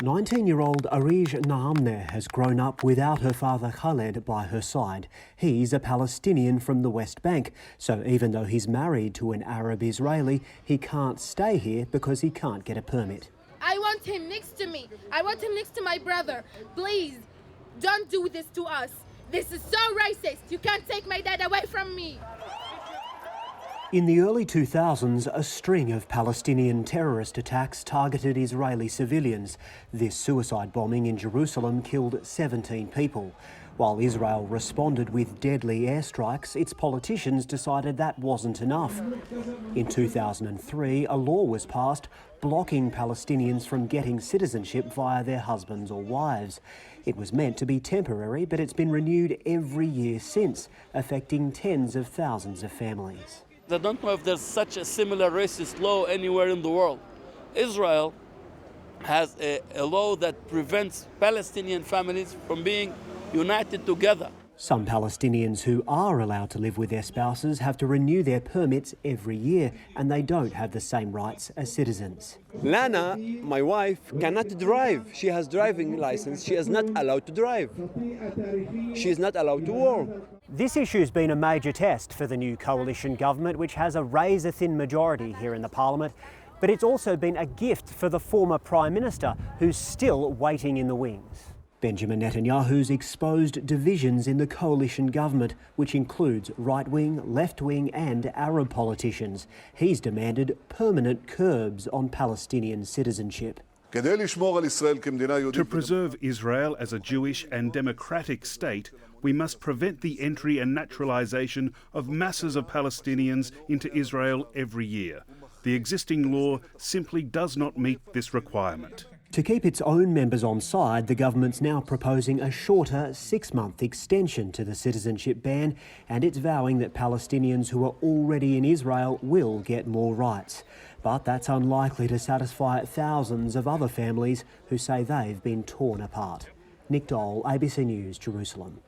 19-year-old Arij Naamneh has grown up without her father Khaled by her side. He's a Palestinian from the West Bank, so even though he's married to an Arab Israeli, he can't stay here because he can't get a permit. I want him next to me. I want him next to my brother. Please, don't do this to us. This is so racist. You can't take my dad away from me. In the early 2000s, a string of Palestinian terrorist attacks targeted Israeli civilians. This suicide bombing in Jerusalem killed 17 people. While Israel responded with deadly airstrikes, its politicians decided that wasn't enough. In 2003, a law was passed blocking Palestinians from getting citizenship via their husbands or wives. It was meant to be temporary, but it's been renewed every year since, affecting tens of thousands of families. I don't know if there's such a similar racist law anywhere in the world. Israel has a law that prevents Palestinian families from being united together. Some Palestinians who are allowed to live with their spouses have to renew their permits every year, and they don't have the same rights as citizens. Lana, my wife, cannot drive. She has driving license. She is not allowed to drive. She is not allowed to work. This issue's been a major test for the new coalition government, which has a razor-thin majority here in the parliament. But it's also been a gift for the former Prime Minister, who's still waiting in the wings. Benjamin Netanyahu's exposed divisions in the coalition government, which includes right-wing, left-wing and Arab politicians. He's demanded permanent curbs on Palestinian citizenship. To preserve Israel as a Jewish and democratic state, we must prevent the entry and naturalization of masses of Palestinians into Israel every year. The existing law simply does not meet this requirement. To keep its own members on side, the government's now proposing a shorter 6-month extension to the citizenship ban, and it's vowing that Palestinians who are already in Israel will get more rights. But that's unlikely to satisfy thousands of other families who say they've been torn apart. Nick Dole, ABC News, Jerusalem.